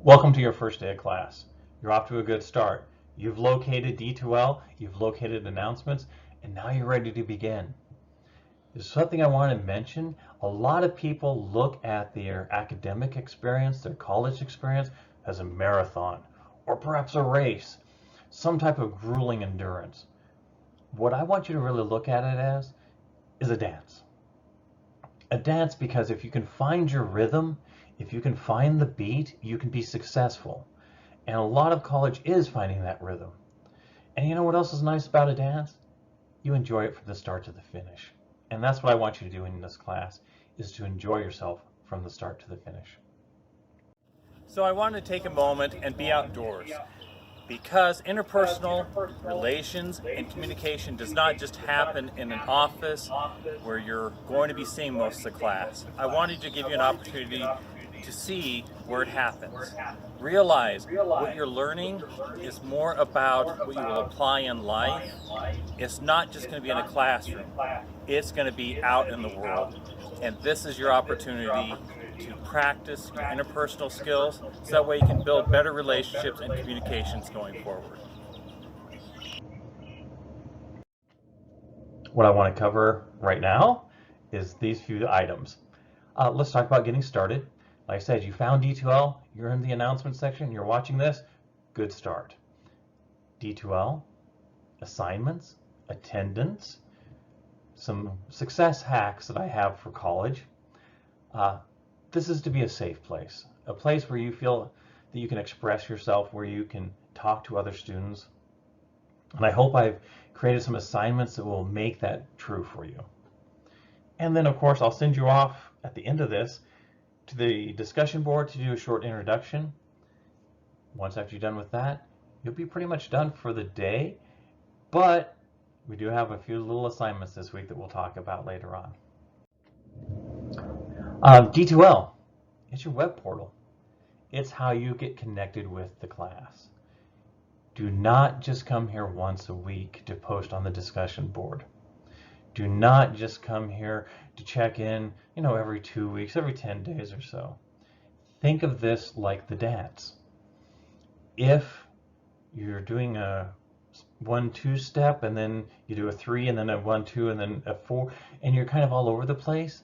Welcome to your first day of class. You're off to a good start. You've located D2L, you've located announcements, and now you're ready to begin. There's something I want to mention. A lot of people look at their academic experience, their college experience, as a marathon, or perhaps a race, some type of grueling endurance. What I want you to really look at it as is a dance. A dance because if you can find your rhythm, if you can find the beat, you can be successful. And a lot of college is finding that rhythm. And you know what else is nice about a dance? You enjoy it from the start to the finish. And that's what I want you to do in this class, is to enjoy yourself from the start to the finish. So I want to take a moment and be outdoors, because interpersonal relations and communication does not just happen in an office where you're going to be seeing most of the class. I wanted to give you an opportunity to see where it happens. Realize what you're learning is more about what you will apply in life. It's not just going to be in a classroom. It's going to be out in the world. And this is your opportunity to practice your interpersonal skills so that way you can build better relationships and communications going forward. What I want to cover right now is these few items. Let's talk about getting started. Like I said, you found D2L, you're in the announcement section, you're watching this, good start. D2L, assignments, attendance, some success hacks that I have for college. This is to be a safe place, a place where you feel that you can express yourself, where you can talk to other students. And I hope I've created some assignments that will make that true for you. And then of course I'll send you off at the end of this to the discussion board to do a short introduction. Once after you're done with that, you'll be pretty much done for the day, but we do have a few little assignments this week that we'll talk about later on. D2L, it's your web portal. It's how you get connected with the class. Do not just come here once a week to post on the discussion board. Do not just come here to check in, every 2 weeks, every 10 days or so. Think of this like the dance. If you're doing a 1-2 step and then you do a 3 and then a 1-2 and then a 4 and you're kind of all over the place,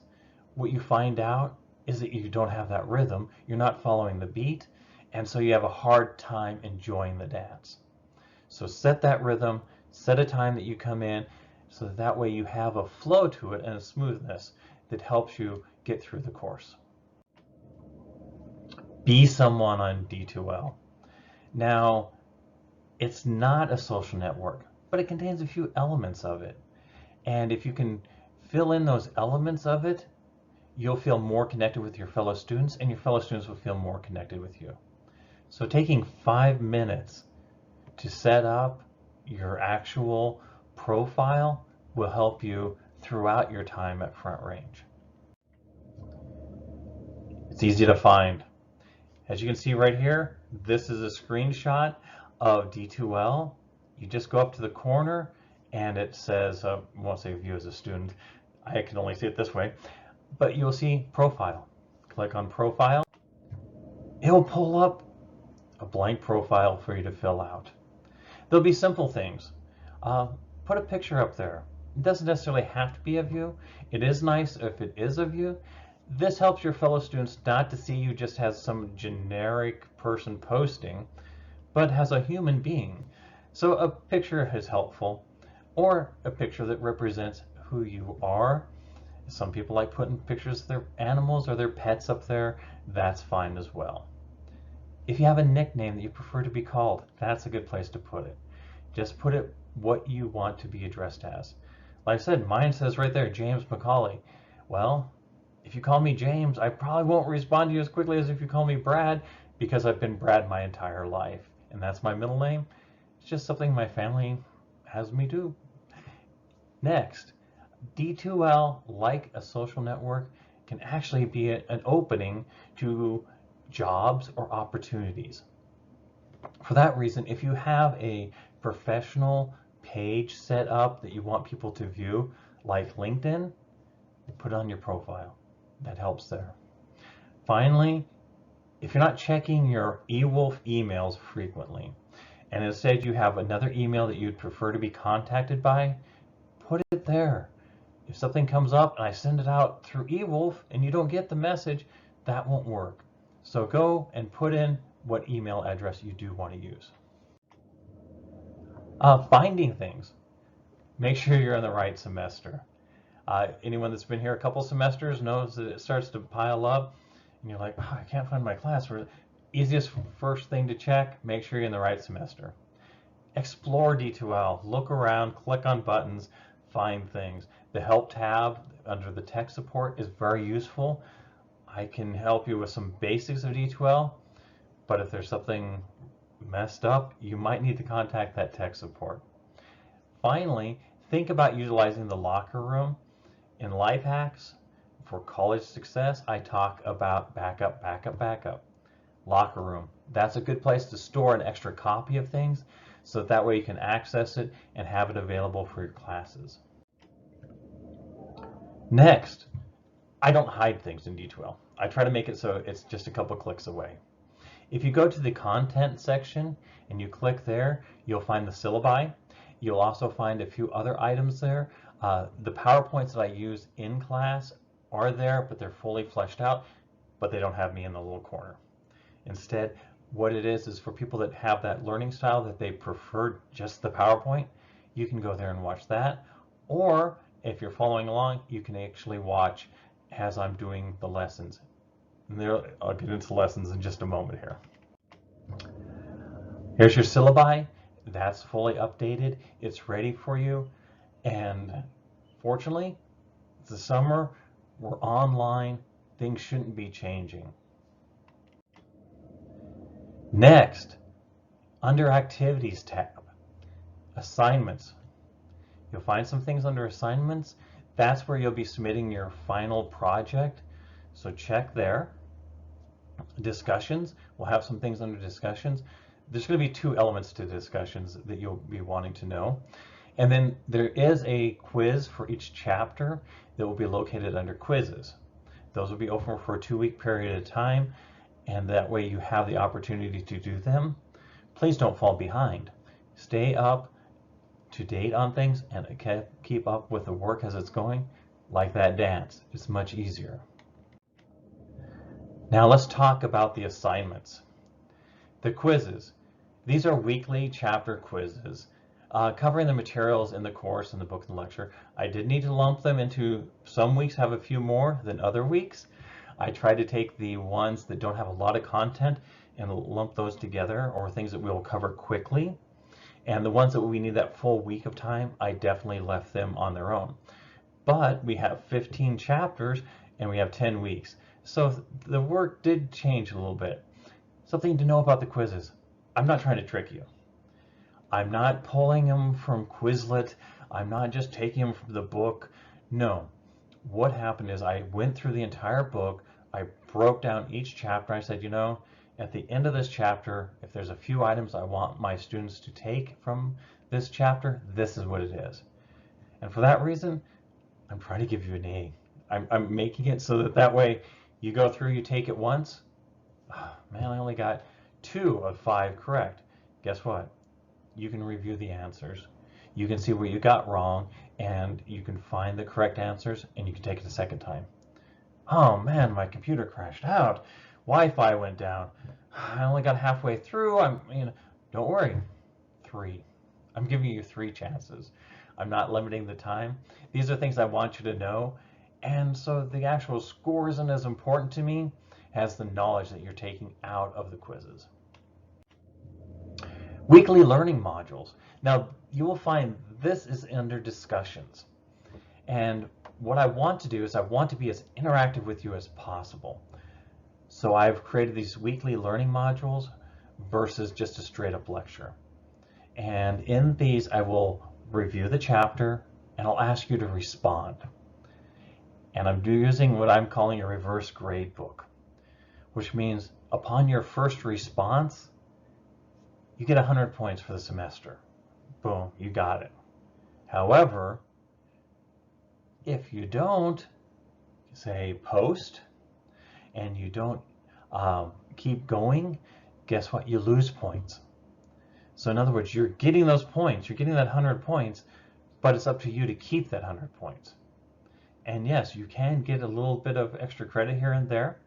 what you find out is that you don't have that rhythm, you're not following the beat, and so you have a hard time enjoying the dance. So set that rhythm, set a time that you come in, so that way you have a flow to it and a smoothness that helps you get through the course. Be someone on D2L. Now, it's not a social network, but it contains a few elements of it. And if you can fill in those elements of it, you'll feel more connected with your fellow students, and your fellow students will feel more connected with you. So taking 5 minutes to set up your actual profile will help you throughout your time at Front Range. It's easy to find. As you can see right here, this is a screenshot of D2L. You just go up to the corner and it says, I won't say view as a student, I can only see it this way, but you'll see profile. Click on profile. It'll pull up a blank profile for you to fill out. There'll be simple things. Put a picture up there. It doesn't necessarily have to be of you. It is nice if it is of you. This helps your fellow students not to see you just as some generic person posting, but as a human being. So a picture is helpful, or a picture that represents who you are. Some people like putting pictures of their animals or their pets up there. That's fine as well. If you have a nickname that you prefer to be called, that's a good place to put it. Just put it what you want to be addressed as. Like I said, mine says right there, James McCauley. Well, if you call me James, I probably won't respond to you as quickly as if you call me Brad, because I've been Brad my entire life, and that's my middle name. It's just something my family has me do. Next, D2L, like a social network, can actually be an opening to jobs or opportunities. For that reason, if you have a professional page set up that you want people to view, like 'Put it on your profile. That helps there. Finally, If you're not checking your eWolf emails frequently, and instead you have another email that you'd prefer to be contacted by, put it there. If something comes up and I send it out through eWolf and you don't get the message, that won't work. So go and put in what email address you do want to use. Finding things. Make sure you're in the right semester. Anyone that's been here a couple semesters knows that it starts to pile up and you're like, oh, I can't find my class. Easiest first thing to check, make sure you're in the right semester. Explore D2L, look around, click on buttons, find things. The help tab under the tech support is very useful. I can help you with some basics of D2L, but if there's something messed up, you might need to contact that tech support. Finally, think about utilizing the locker room. In Life Hacks for College Success, I talk about backup, backup, backup. Locker room. That's a good place to store an extra copy of things so that way you can access it and have it available for your classes. Next, I don't hide things in D2L. I try to make it so it's just a couple clicks away. If you go to the content section and you click there, you'll find the syllabi. You'll also find a few other items there. The PowerPoints that I use in class are there, but they're fully fleshed out, but they don't have me in the little corner. Instead, what it is for people that have that learning style that they prefer just the PowerPoint, you can go there and watch that. Or if you're following along, you can actually watch as I'm doing the lessons. And there, I'll get into lessons in just a moment here. Here's your syllabi. That's fully updated. It's ready for you. And fortunately, it's the summer. We're online. Things shouldn't be changing. Next, under Activities tab, Assignments. You'll find some things under Assignments. That's where you'll be submitting your final project. So check there. Discussions. We'll have some things under Discussions. There's going to be two elements to discussions that you'll be wanting to know. And then there is a quiz for each chapter that will be located under Quizzes. Those will be open for a 2-week period of time, and that way you have the opportunity to do them. Please don't fall behind. Stay up to date on things and keep up with the work as it's going. Like that dance, it's much easier. Now let's talk about the assignments. The quizzes. These are weekly chapter quizzes covering the materials in the course and the book and the lecture. I did need to lump them into, some weeks have a few more than other weeks. I try to take the ones that don't have a lot of content and lump those together, or things that we'll cover quickly. And the ones that we need that full week of time, I definitely left them on their own. But we have 15 chapters and we have 10 weeks. So the work did change a little bit. Something to know about the quizzes. I'm not trying to trick you. I'm not pulling them from Quizlet. I'm not just taking them from the book. No. What happened is I went through the entire book. I broke down each chapter. I said, you know, at the end of this chapter, if there's a few items I want my students to take from this chapter, this is what it is. And for that reason, I'm trying to give you an A. I'm making it so that way you go through, you take it once. Oh, man, I only got 2 of 5 correct. Guess what? You can review the answers. You can see what you got wrong, and you can find the correct answers, and you can take it a second time. Oh man, my computer crashed out. Wi-Fi went down. I only got halfway through. Don't worry. 3. I'm giving you 3 chances. I'm not limiting the time. These are things I want you to know, and so the actual score isn't as important to me as the knowledge that you're taking out of the quizzes. Weekly learning modules. Now, you will find this is under discussions. And what I want to do is I want to be as interactive with you as possible. So I've created these weekly learning modules versus just a straight up lecture. And in these, I will review the chapter and I'll ask you to respond. And I'm using what I'm calling a reverse grade book, which means upon your first response, you get 100 points for the semester. Boom, you got it. However, if you don't, say post, and you don't keep going, guess what? You lose points. So in other words, you're getting those points, you're getting that 100 points, but it's up to you to keep that 100 points. And yes, you can get a little bit of extra credit here and there.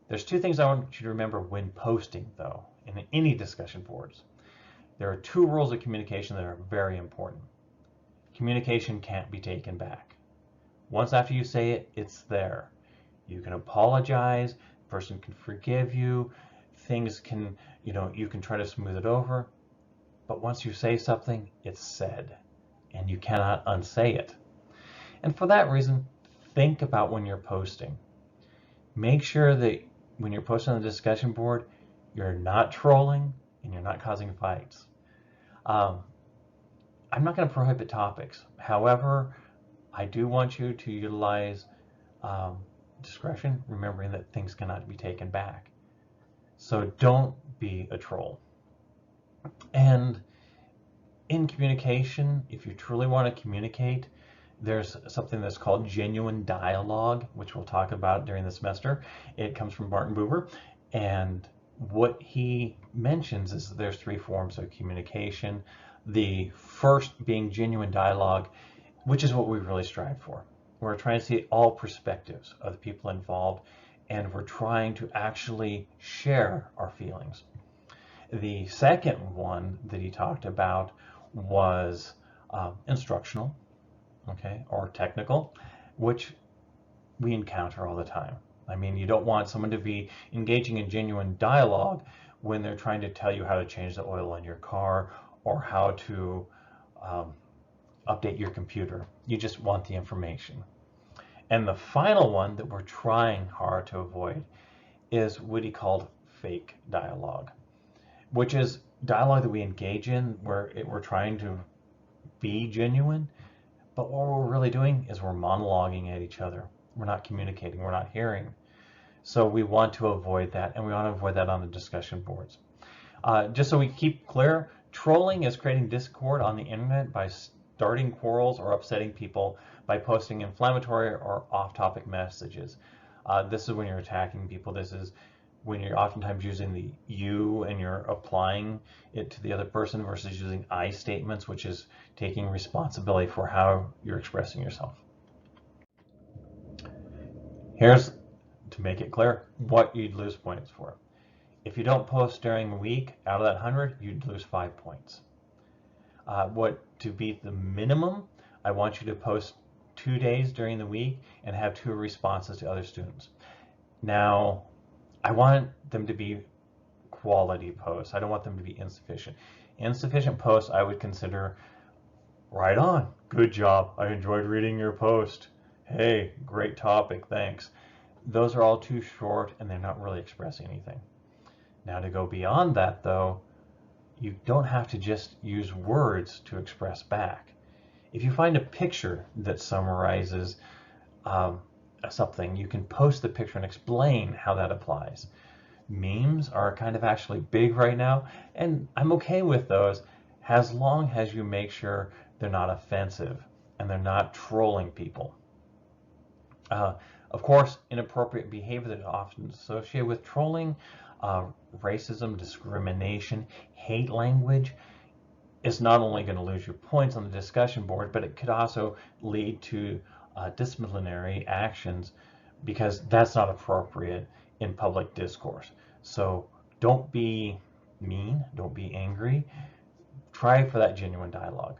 There's two things I want you to remember when posting, though, in any discussion boards. There are two rules of communication that are very important. Communication can't be taken back. Once after you say it, it's there. You can apologize, the person can forgive you, things can, you can try to smooth it over, but once you say something, it's said, and you cannot unsay it. And for that reason, think about when you're posting. Make sure that when you're posting on the discussion board, you're not trolling and you're not causing fights. I'm not going to prohibit topics. However, I do want you to utilize discretion, remembering that things cannot be taken back. So don't be a troll. And in communication, if you truly want to communicate, there's something that's called genuine dialogue, which we'll talk about during the semester. It comes from Martin Buber, and what he mentions is that there's three forms of communication. The first being genuine dialogue, which is what we really strive for. We're trying to see all perspectives of the people involved, and we're trying to actually share our feelings. The second one that he talked about was instructional, okay, or technical, which we encounter all the time. I mean, you don't want someone to be engaging in genuine dialogue when they're trying to tell you how to change the oil on your car or how to update your computer. You just want the information. And the final one that we're trying hard to avoid is what he called fake dialogue, which is dialogue that we engage in where we're trying to be genuine, but what we're really doing is we're monologuing at each other. We're not communicating, we're not hearing. So we want to avoid that, and we want to avoid that on the discussion boards. Just so we keep clear, trolling is creating discord on the internet by starting quarrels or upsetting people by posting inflammatory or off-topic messages. This is when you're attacking people. This is when you're oftentimes using the you and you're applying it to the other person versus using I statements, which is taking responsibility for how you're expressing yourself. Here's, to make it clear, what you'd lose points for. If you don't post during a week, out of that 100, you'd lose 5 points. To beat the minimum, I want you to post 2 days during the week and have 2 responses to other students. Now, I want them to be quality posts. I don't want them to be insufficient. Insufficient posts I would consider right on. Good job. I enjoyed reading your post. Hey, great topic. Thanks. Those are all too short and they're not really expressing anything. Now to go beyond that though, you don't have to just use words to express back. If you find a picture that summarizes something, you can post the picture and explain how that applies. Memes are kind of actually big right now, and I'm okay with those as long as you make sure they're not offensive and they're not trolling people. Of course, inappropriate behavior that is often associated with trolling, racism, discrimination, hate language, is not only going to lose you points on the discussion board, but it could also lead to disciplinary actions because that's not appropriate in public discourse. So don't be mean, don't be angry, try for that genuine dialogue.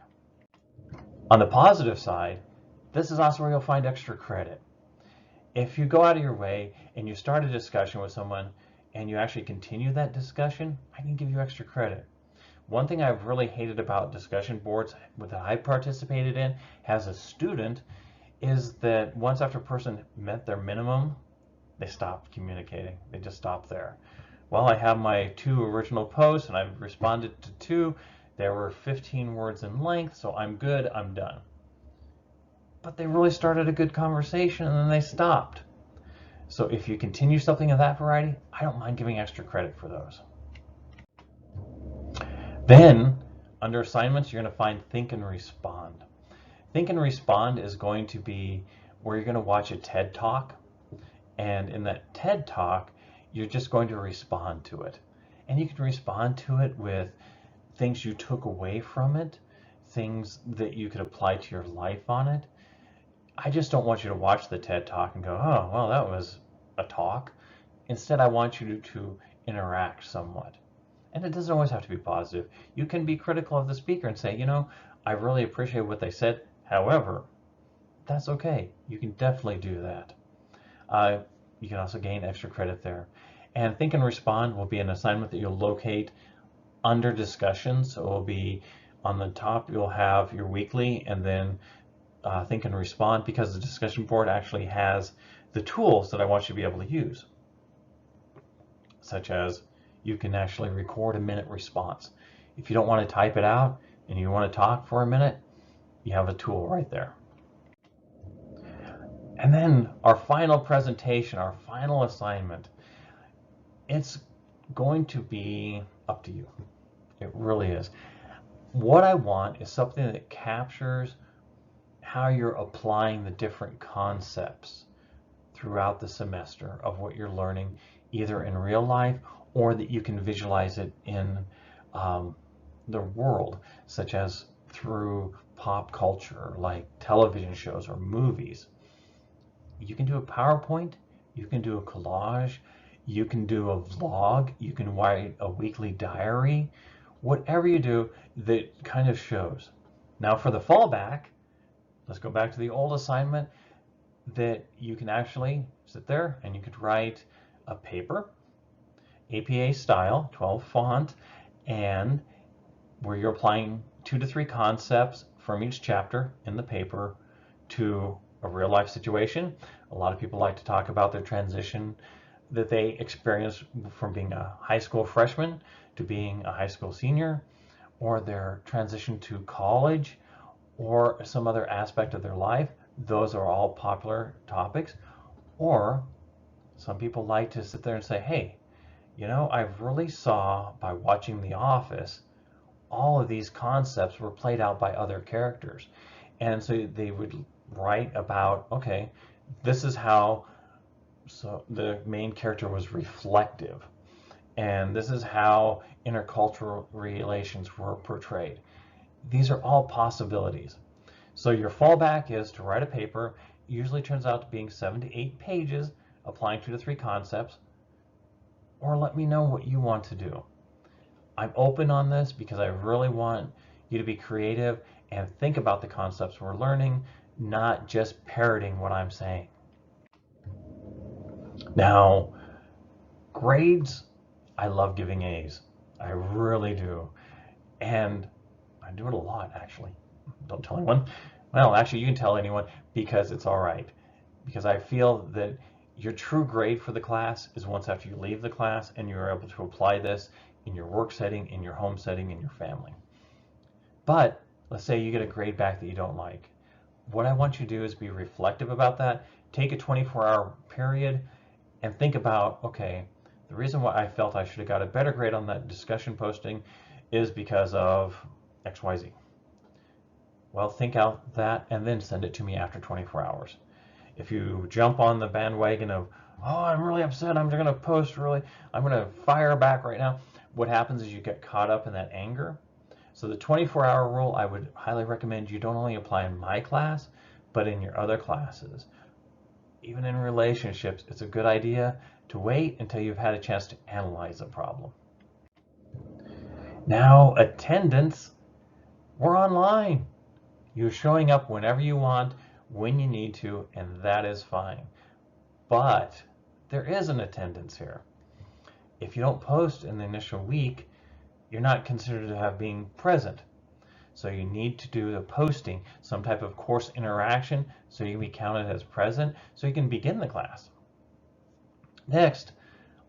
On the positive side, this is also where you'll find extra credit. If you go out of your way and you start a discussion with someone and you actually continue that discussion, I can give you extra credit. One thing I've really hated about discussion boards that I participated in as a student is that once after a person met their minimum, they stopped communicating. They just stopped there. Well, I have my 2 original posts and I've responded to 2. There were 15 words in length, so I'm good, I'm done. But they really started a good conversation and then they stopped. So if you continue something of that variety, I don't mind giving extra credit for those. Then, under assignments, you're going to find Think and Respond. Think and Respond is going to be where you're going to watch a TED Talk. And in that TED Talk, you're just going to respond to it. And you can respond to it with things you took away from it, things that you could apply to your life on it. I just don't want you to watch the TED Talk and go, oh, well, that was a talk. Instead, I want you to interact somewhat. And it doesn't always have to be positive. You can be critical of the speaker and say, you know, I really appreciate what they said. However, that's okay. You can definitely do that. You can also gain extra credit there. And Think and Respond will be an assignment that you'll locate under discussions. So it will be on the top, you'll have your weekly, and then Think and Respond, because the discussion board actually has the tools that I want you to be able to use, such as you can actually record a minute response. If you don't want to type it out and you want to talk for a minute, you have a tool right there. And then our final presentation, our final assignment, it's going to be up to you. It really is. What I want is something that captures how you're applying the different concepts throughout the semester of what you're learning, either in real life or that you can visualize it in the world, such as through pop culture, like television shows or movies. You can do a PowerPoint, you can do a collage, you can do a vlog, you can write a weekly diary, whatever you do that kind of shows. Now for the fallback, let's go back to the old assignment that you can actually sit there and you could write a paper, APA style, 12 font, and where you're applying 2 to 3 concepts from each chapter in the paper to a real life situation. A lot of people like to talk about their transition that they experience from being a high school freshman to being a high school senior, or their transition to college, or some other aspect of their life. Those are all popular topics. Or some people like to sit there and say, hey, you know, I really saw by watching The Office, all of these concepts were played out by other characters. And so they would write about, okay, this is how the main character was reflective. And this is how intercultural relations were portrayed. These are all possibilities. So your fallback is to write a paper. It usually turns out to being 7 to 8 pages, applying 2 to 3 concepts, or let me know what you want to do. I'm open on this because I really want you to be creative and think about the concepts we're learning, not just parroting what I'm saying. Now, grades, I love giving A's. I really do. And I do it a lot, actually. Don't tell anyone. Well, actually, you can tell anyone because it's all right. Because I feel that your true grade for the class is once after you leave the class and you're able to apply this in your work setting, in your home setting, in your family. But let's say you get a grade back that you don't like. What I want you to do is be reflective about that. Take a 24-hour period and think about, okay, the reason why I felt I should have got a better grade on that discussion posting is because of XYZ. Well, think out that and then send it to me after 24 hours. If you jump on the bandwagon of, oh, I'm really upset, I'm going to post really, I'm going to fire back right now, what happens is you get caught up in that anger. So the 24-hour rule, I would highly recommend you don't only apply in my class, but in your other classes. Even in relationships, it's a good idea to wait until you've had a chance to analyze a problem. Now, attendance, we're online. You're showing up whenever you want, when you need to, and that is fine. But there is an attendance here. If you don't post in the initial week, you're not considered to have being present. So you need to do the posting, some type of course interaction, so you can be counted as present, so you can begin the class. Next,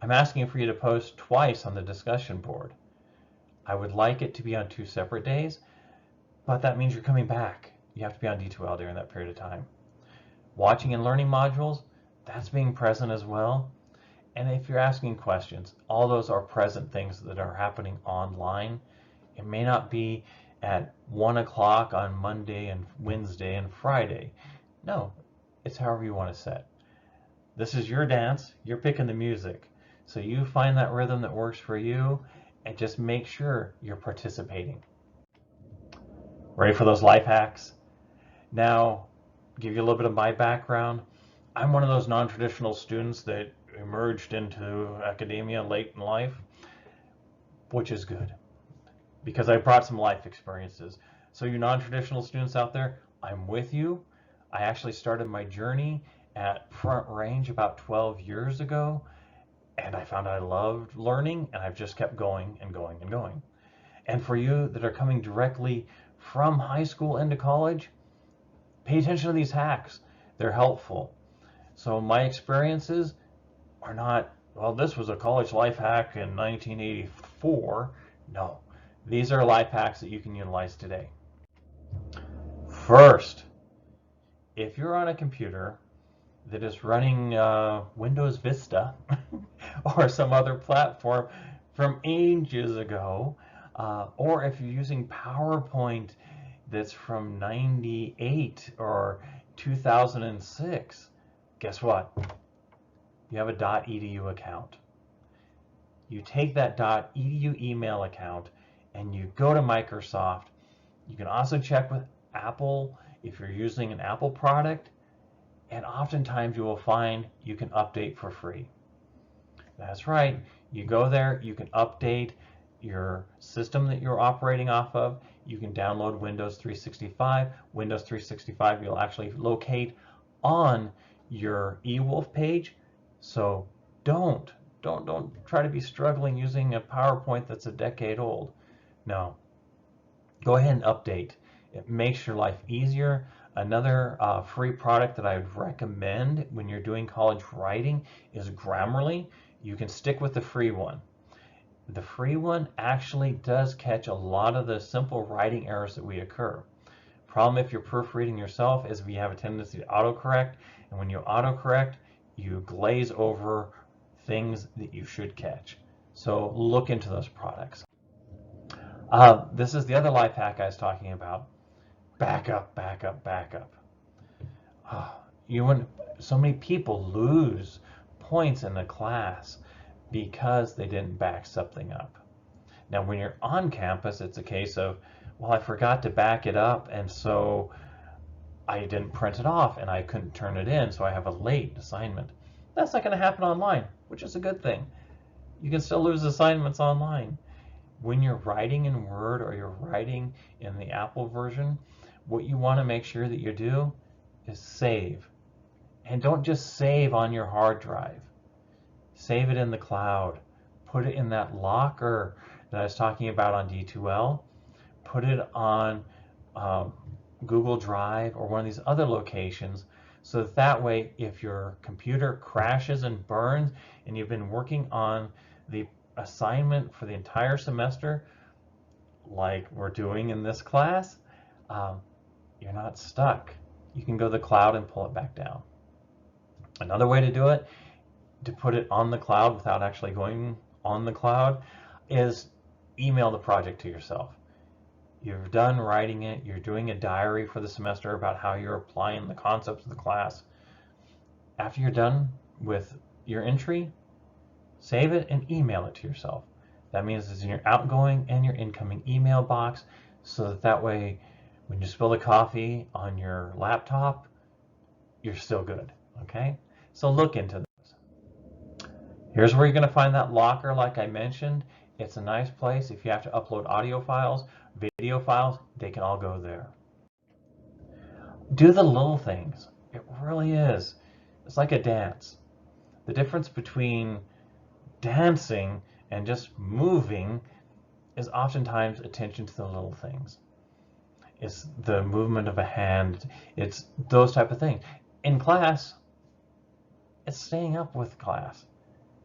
I'm asking for you to post twice on the discussion board. I would like it to be on 2 separate days, but that means you're coming back. You have to be on D2L during that period of time. Watching and learning modules, that's being present as well. And if you're asking questions, all those are present things that are happening online. It may not be at 1 o'clock on Monday and Wednesday and Friday. No, it's however you want to set. This is your dance. You're picking the music. So you find that rhythm that works for you and just make sure you're participating. Ready for those life hacks? Now, give you a little bit of my background. I'm one of those non-traditional students that emerged into academia late in life, which is good because I brought some life experiences. So you non-traditional students out there, I'm with you. I actually started my journey at Front Range about 12 years ago, and I found I loved learning, and I've just kept going and going and going. And for you that are coming directly from high school into college, pay attention to these hacks. They're helpful. So my experiences are not, well, this was a college life hack in 1984. No, these are life hacks that you can utilize today. First, if you're on a computer that is running Windows Vista or some other platform from ages ago, or if you're using PowerPoint that's from 98 or 2006, guess what? You have a .edu account. You take that .edu email account and you go to Microsoft. You can also check with Apple if you're using an Apple product, and oftentimes you will find you can update for free. That's right. You go there, you can update your system that you're operating off of. You can download Windows 365. Windows 365 you'll actually locate on your eWolf page. So don't try to be struggling using a PowerPoint that's a decade old. No. Go ahead and update. It makes your life easier. Another free product that I would recommend when you're doing college writing is Grammarly. You can stick with the free one. The free one actually does catch a lot of the simple writing errors that we occur. Problem if you're proofreading yourself is we have a tendency to autocorrect, and when you autocorrect, you glaze over things that you should catch. So look into those products. This is the other life hack I was talking about. Backup, backup, backup. So many people lose points in the class because they didn't back something up. Now, when you're on campus, it's a case of, well, I forgot to back it up, and so I didn't print it off, and I couldn't turn it in, so I have a late assignment. That's not going to happen online, which is a good thing. You can still lose assignments online. When you're writing in Word or you're writing in the Apple version, what you want to make sure that you do is save. And don't just save on your hard drive. Save it in the cloud. Put it in that locker that I was talking about on D2L. Put it on Google Drive or one of these other locations, so that way if your computer crashes and burns and you've been working on the assignment for the entire semester, like we're doing in this class, you're not stuck. You can go to the cloud and pull it back down. Another way to do it, to put it on the cloud without actually going on the cloud, is email the project to yourself. You're done writing it, you're doing a diary for the semester about how you're applying the concepts of the class. After you're done with your entry, save it and email it to yourself. That means it's in your outgoing and your incoming email box, so that way when you spill the coffee on your laptop, you're still good, okay? So look into this. Here's where you're going to find that locker like I mentioned. It's a nice place. If you have to upload audio files, video files, they can all go there. Do the little things. It really is. It's like a dance. The difference between dancing and just moving is oftentimes attention to the little things. It's the movement of a hand. It's those type of things. In class, it's staying up with class.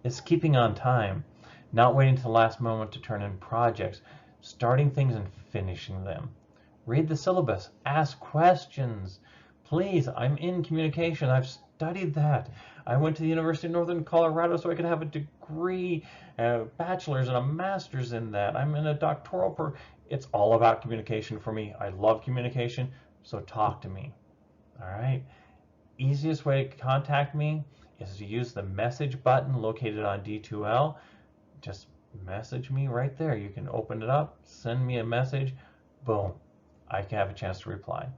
It's keeping on time, not waiting to the last moment to turn in projects, starting things and finishing them. Read the syllabus, ask questions. Please, I'm in communication. I've studied that. I went to the University of Northern Colorado so I could have a degree, a bachelor's and a master's in that. I'm in a doctoral program. It's all about communication for me. I love communication, so talk to me. All right. Easiest way to contact me is to use the message button located on D2L. Just message me right there. You can open it up, send me a message, boom, I can have a chance to reply.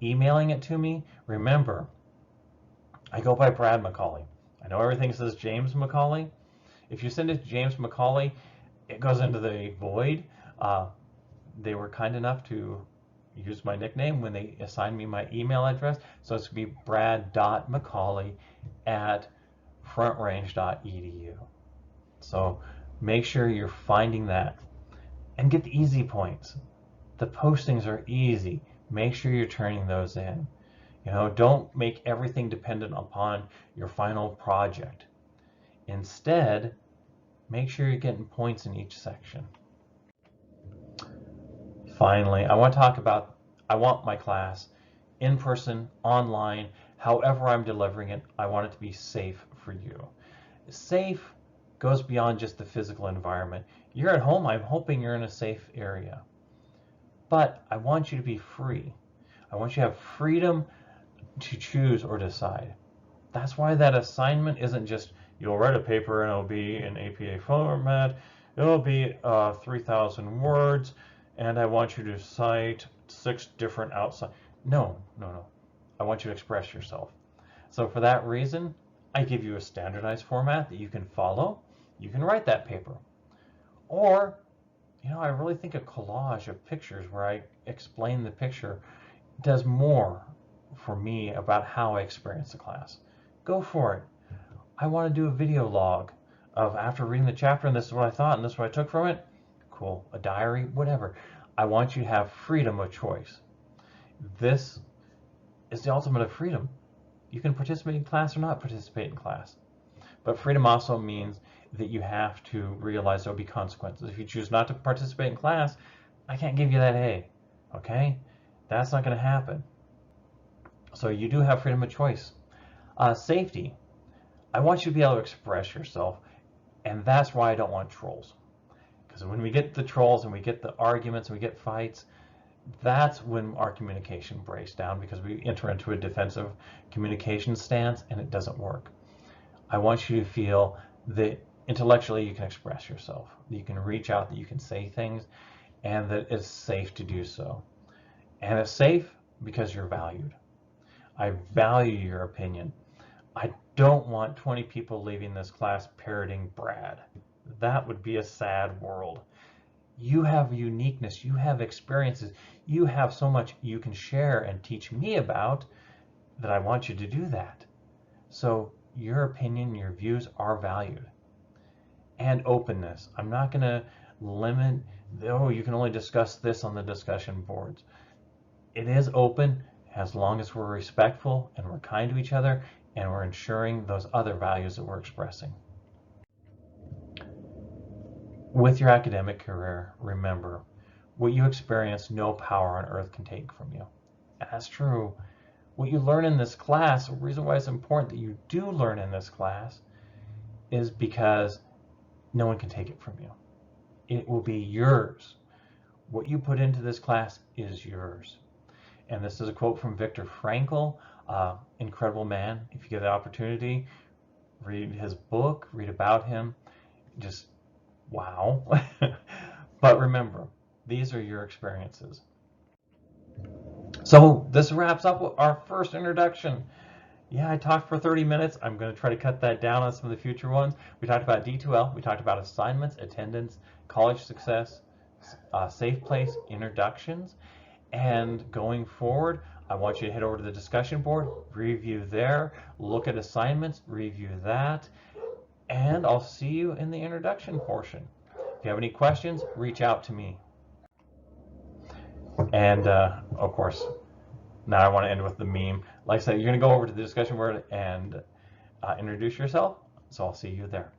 Emailing it to me, remember, I go by Brad McCauley. I know everything says James McCauley. If you send it to James McCauley, it goes into the void. They were kind enough to use my nickname when they assigned me my email address. So it's going to be brad.mccauley@frontrange.edu. So make sure you're finding that and get the easy points. The postings are easy. Make sure you're turning those in. Don't make everything dependent upon your final project. Instead, make sure you're getting points in each section. Finally, I want to talk about, I want my class in person, online, however I'm delivering it, I want it to be safe for you. Safe goes beyond just the physical environment. You're at home, I'm hoping you're in a safe area. But I want you to be free. I want you to have freedom to choose or decide. That's why that assignment isn't just, you'll write a paper and it'll be in APA format, it'll be 3,000 words, and I want you to cite 6 different outside. No. I want you to express yourself. So for that reason, I give you a standardized format that you can follow. You can write that paper. Or, I really think a collage of pictures where I explain the picture does more for me about how I experience the class. Go for it. I want to do a video log of after reading the chapter, and this is what I thought, and this is what I took from it. Cool. A diary, whatever. I want you to have freedom of choice. This is the ultimate of freedom. You can participate in class or not participate in class. But freedom also means that you have to realize there will be consequences. If you choose not to participate in class, I can't give you that A. Okay? That's not going to happen. So you do have freedom of choice. Safety. I want you to be able to express yourself, and that's why I don't want trolls. Because when we get the trolls and we get the arguments and we get fights, that's when our communication breaks down, because we enter into a defensive communication stance and it doesn't work. I want you to feel that intellectually you can express yourself, that you can reach out, that you can say things, and that it's safe to do so. And it's safe because you're valued. I value your opinion. I don't want 20 people leaving this class parroting Brad. That would be a sad world. You have uniqueness, you have experiences, you have so much you can share and teach me about that I want you to do that. So your opinion, your views are valued. And openness. I'm not going to limit, you can only discuss this on the discussion boards. It is open as long as we're respectful and we're kind to each other and we're ensuring those other values that we're expressing. With your academic career, remember, what you experience, no power on earth can take from you. And that's true. What you learn in this class, the reason why it's important that you do learn in this class is because no one can take it from you. It will be yours. What you put into this class is yours. And this is a quote from Viktor Frankl, incredible man. If you get the opportunity, read his book, read about him. Just wow. But remember, these are your experiences. So this wraps up our first introduction. Yeah, I talked for 30 minutes. I'm going to try to cut that down on some of the future ones. We talked about D2L. We talked about assignments, attendance, college success, safe place, introductions. And going forward, I want you to head over to the discussion board, review there, look at assignments, review that, and I'll see you in the introduction portion. If you have any questions, reach out to me. And of course, now I want to end with the meme. Like I said, you're going to go over to the discussion board and introduce yourself, so I'll see you there.